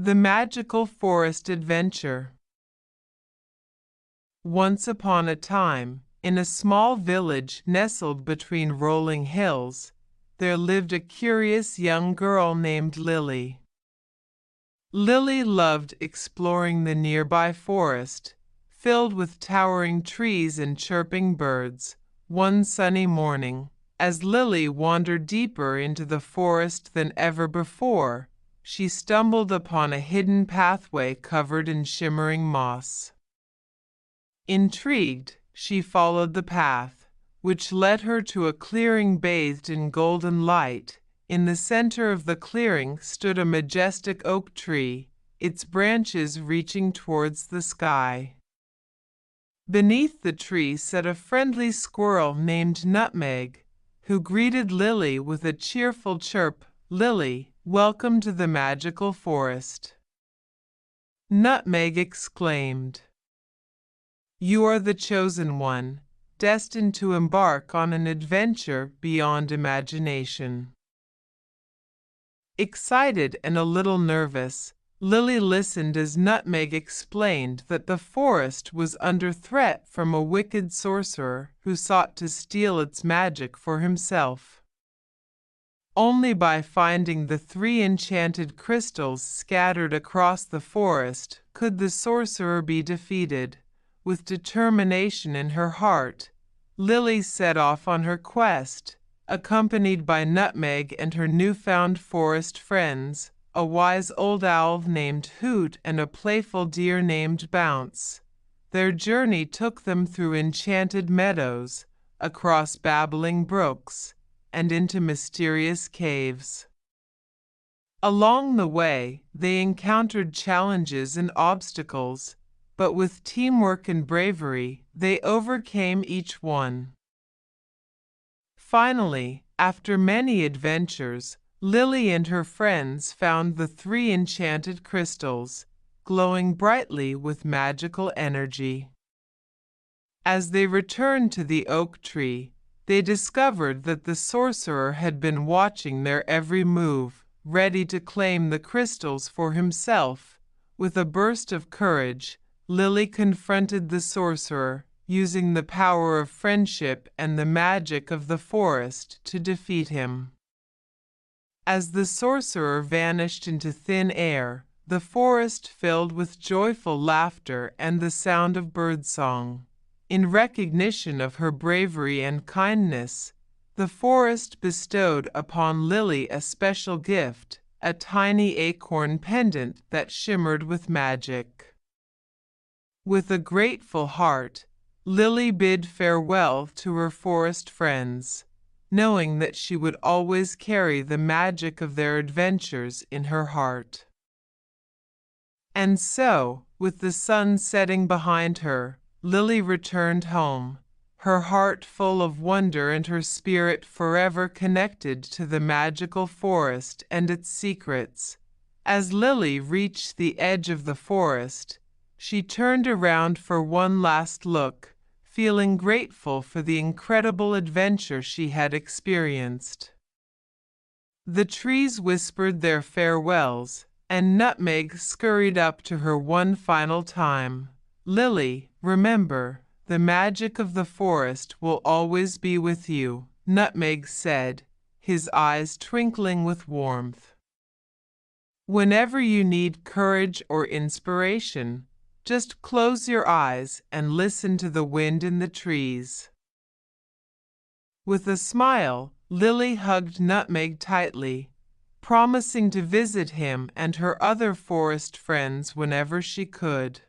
The Magical Forest Adventure. Once upon a time, in a small village nestled between rolling hills, there lived a curious young girl named Lily. Lily loved exploring the nearby forest, filled with towering trees and chirping birds. One sunny morning, as Lily wandered deeper into the forest than ever before, she stumbled upon a hidden pathway covered in shimmering moss. Intrigued, she followed the path, which led her to a clearing bathed in golden light. In the center of the clearing stood a majestic oak tree, its branches reaching towards the sky. Beneath the tree sat a friendly squirrel named Nutmeg, who greeted Lily with a cheerful chirp. "Lily, welcome to the magical forest," Nutmeg exclaimed. "You are the chosen one, destined to embark on an adventure beyond imagination." Excited and a little nervous, Lily listened as Nutmeg explained that the forest was under threat from a wicked sorcerer who sought to steal its magic for himself. Only by finding the 3 enchanted crystals scattered across the forest could the sorcerer be defeated. With determination in her heart, Lily set off on her quest, accompanied by Nutmeg and her newfound forest friends, a wise old owl named Hoot and a playful deer named Bounce. Their journey took them through enchanted meadows, across babbling brooks, and into mysterious caves. Along the way, they encountered challenges and obstacles, but with teamwork and bravery, they overcame each one. Finally, after many adventures, Lily and her friends found the 3 enchanted crystals, glowing brightly with magical energy. As they returned to the oak tree, they discovered that the sorcerer had been watching their every move, ready to claim the crystals for himself. With a burst of courage, Lily confronted the sorcerer, using the power of friendship and the magic of the forest to defeat him. As the sorcerer vanished into thin air, the forest filled with joyful laughter and the sound of birdsong. In recognition of her bravery and kindness, the forest bestowed upon Lily a special gift, a tiny acorn pendant that shimmered with magic. With a grateful heart, Lily bid farewell to her forest friends, knowing that she would always carry the magic of their adventures in her heart. And so, with the sun setting behind her, Lily returned home, her heart full of wonder and her spirit forever connected to the magical forest and its secrets. As Lily reached the edge of the forest, she turned around for one last look, feeling grateful for the incredible adventure she had experienced. The trees whispered their farewells, and Nutmeg scurried up to her one final time. "Lily, remember, the magic of the forest will always be with you," Nutmeg said, his eyes twinkling with warmth. "Whenever you need courage or inspiration, just close your eyes and listen to the wind in the trees." With a smile, Lily hugged Nutmeg tightly, promising to visit him and her other forest friends whenever she could.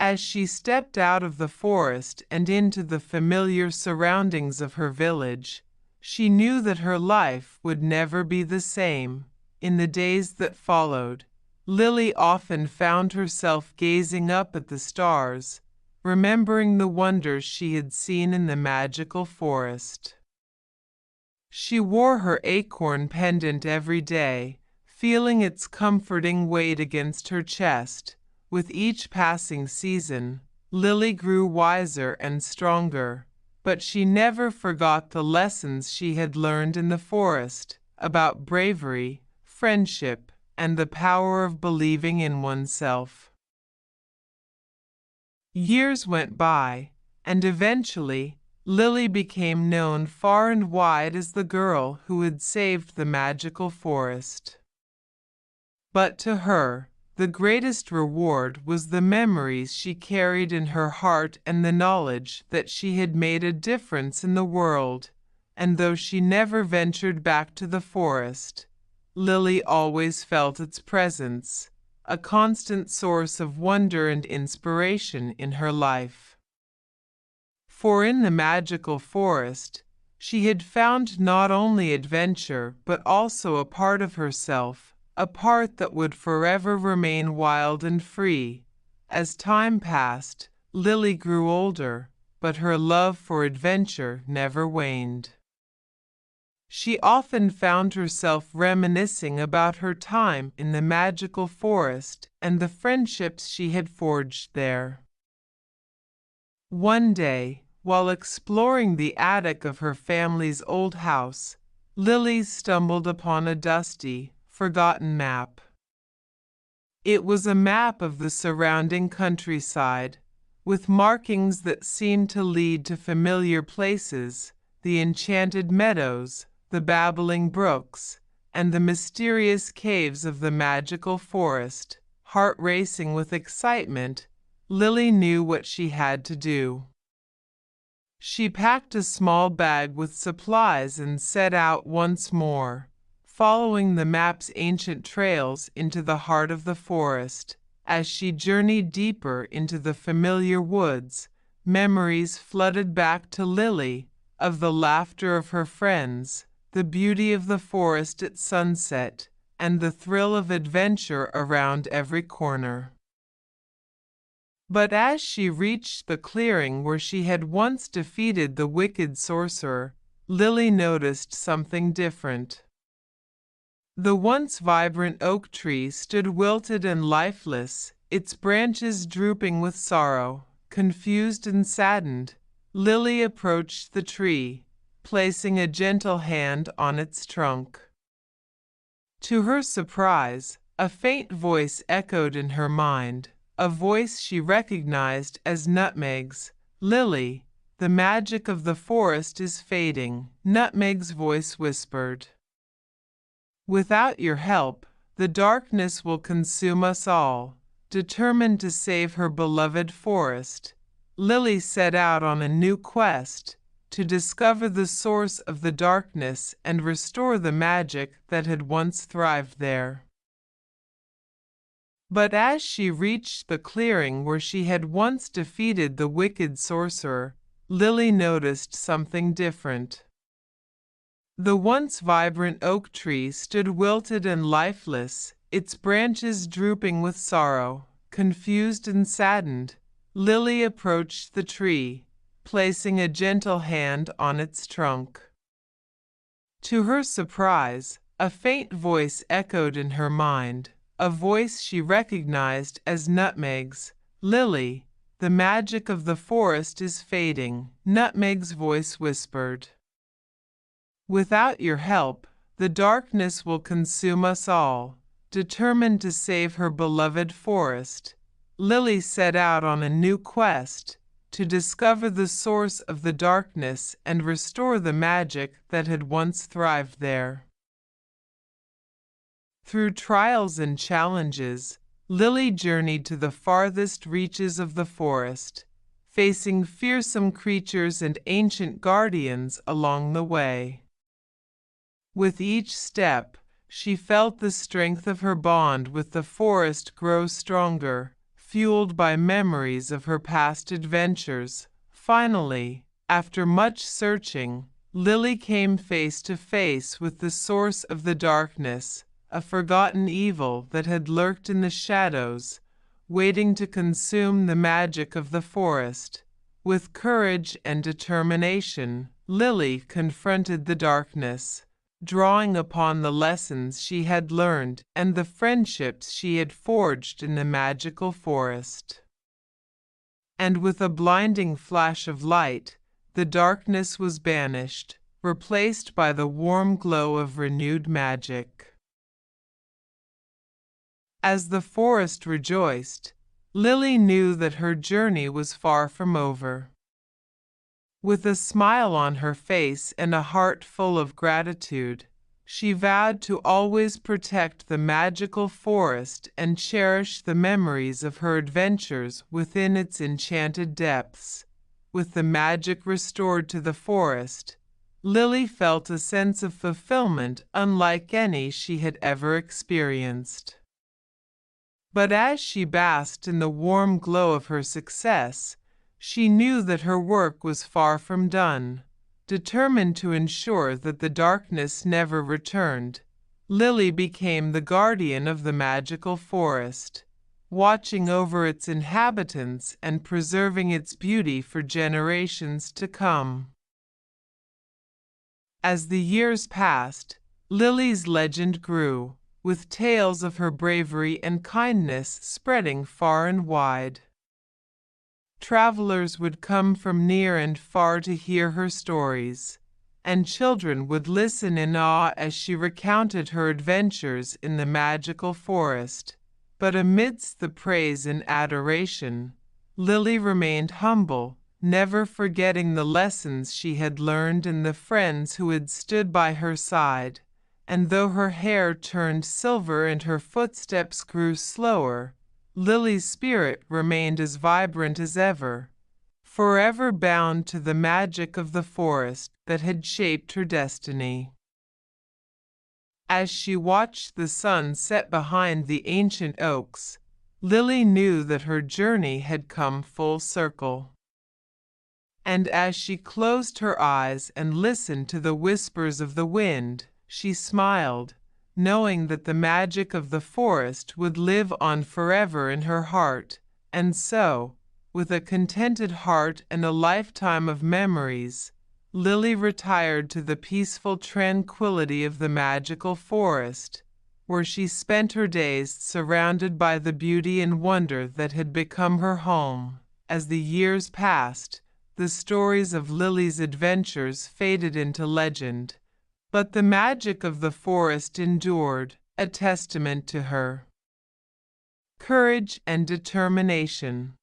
As she stepped out of the forest and into the familiar surroundings of her village, she knew that her life would never be the same. In the days that followed, Lily often found herself gazing up at the stars, remembering the wonders she had seen in the magical forest. She wore her acorn pendant every day, feeling its comforting weight against her chest. With each passing season, Lily grew wiser and stronger, but she never forgot the lessons she had learned in the forest about bravery, friendship, and the power of believing in oneself. Years went by, and eventually, Lily became known far and wide as the girl who had saved the magical forest. But to her, the greatest reward was the memories she carried in her heart and the knowledge that she had made a difference in the world, and though she never ventured back to the forest, Lily always felt its presence, a constant source of wonder and inspiration in her life. For in the magical forest, she had found not only adventure but also a part of herself, a part that would forever remain wild and free. As time passed, Lily grew older, but her love for adventure never waned. She often found herself reminiscing about her time in the magical forest and the friendships she had forged there. One day, while exploring the attic of her family's old house, Lily stumbled upon a dusty, forgotten map. It was a map of the surrounding countryside, with markings that seemed to lead to familiar places, the enchanted meadows, the babbling brooks, and the mysterious caves of the magical forest. Heart racing with excitement, Lily knew what she had to do. She packed a small bag with supplies and set out once more, following the map's ancient trails into the heart of the forest. As she journeyed deeper into the familiar woods, memories flooded back to Lily of the laughter of her friends, the beauty of the forest at sunset, and the thrill of adventure around every corner. But as she reached the clearing where she had once defeated the wicked sorcerer, Lily noticed something different. The once vibrant oak tree stood wilted and lifeless, its branches drooping with sorrow. Confused and saddened, Lily approached the tree, placing a gentle hand on its trunk. To her surprise, a faint voice echoed in her mind, a voice she recognized as Nutmeg's. "Lily, the magic of the forest is fading," Nutmeg's voice whispered. "Without your help, the darkness will consume us all." Determined to save her beloved forest, Lily set out on a new quest to discover the source of the darkness and restore the magic that had once thrived there. But as she reached the clearing where she had once defeated the wicked sorcerer, Lily noticed something different. The once vibrant oak tree stood wilted and lifeless, its branches drooping with sorrow. Confused and saddened, Lily approached the tree, placing a gentle hand on its trunk. To her surprise, a faint voice echoed in her mind, a voice she recognized as Nutmeg's. "Lily, the magic of the forest is fading," Nutmeg's voice whispered. "Without your help, the darkness will consume us all." Determined to save her beloved forest, Lily set out on a new quest to discover the source of the darkness and restore the magic that had once thrived there. Through trials and challenges, Lily journeyed to the farthest reaches of the forest, facing fearsome creatures and ancient guardians along the way. With each step, she felt the strength of her bond with the forest grow stronger, fueled by memories of her past adventures. Finally, after much searching, Lily came face to face with the source of the darkness, a forgotten evil that had lurked in the shadows, waiting to consume the magic of the forest. With courage and determination, Lily confronted the darkness, drawing upon the lessons she had learned and the friendships she had forged in the magical forest. And with a blinding flash of light, the darkness was banished, replaced by the warm glow of renewed magic. As the forest rejoiced, Lily knew that her journey was far from over. With a smile on her face and a heart full of gratitude, she vowed to always protect the magical forest and cherish the memories of her adventures within its enchanted depths. With the magic restored to the forest, Lily felt a sense of fulfillment unlike any she had ever experienced. But as she basked in the warm glow of her success, she knew that her work was far from done. Determined to ensure that the darkness never returned, Lily became the guardian of the magical forest, watching over its inhabitants and preserving its beauty for generations to come. As the years passed, Lily's legend grew, with tales of her bravery and kindness spreading far and wide. Travelers would come from near and far to hear her stories, and children would listen in awe as she recounted her adventures in the magical forest. But amidst the praise and adoration, Lily remained humble, never forgetting the lessons she had learned and the friends who had stood by her side. And though her hair turned silver and her footsteps grew slower, Lily's spirit remained as vibrant as ever, forever bound to the magic of the forest that had shaped her destiny. As she watched the sun set behind the ancient oaks, Lily knew that her journey had come full circle. And as she closed her eyes and listened to the whispers of the wind, she smiled, knowing that the magic of the forest would live on forever in her heart. And so, with a contented heart and a lifetime of memories, Lily retired to the peaceful tranquility of the magical forest, where she spent her days surrounded by the beauty and wonder that had become her home. As the years passed, the stories of Lily's adventures faded into legend, but the magic of the forest endured, a testament to her courage and determination.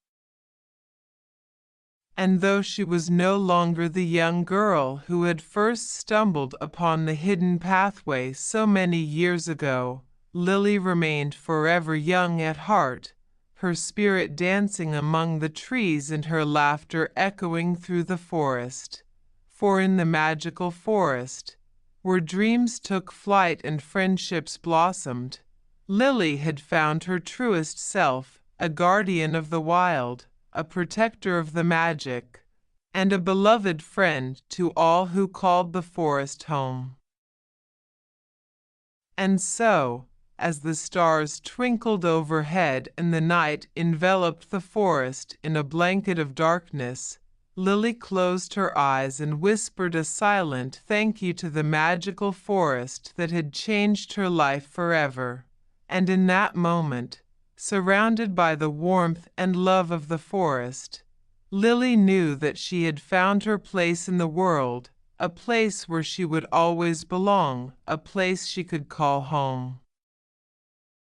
And though she was no longer the young girl who had first stumbled upon the hidden pathway so many years ago, Lily remained forever young at heart, her spirit dancing among the trees and her laughter echoing through the forest. For in the magical forest, where dreams took flight and friendships blossomed, Lily had found her truest self, a guardian of the wild, a protector of the magic, and a beloved friend to all who called the forest home. And so, as the stars twinkled overhead and the night enveloped the forest in a blanket of darkness, Lily closed her eyes and whispered a silent thank you to the magical forest that had changed her life forever. And in that moment, surrounded by the warmth and love of the forest, Lily knew that she had found her place in the world, a place where she would always belong, a place she could call home.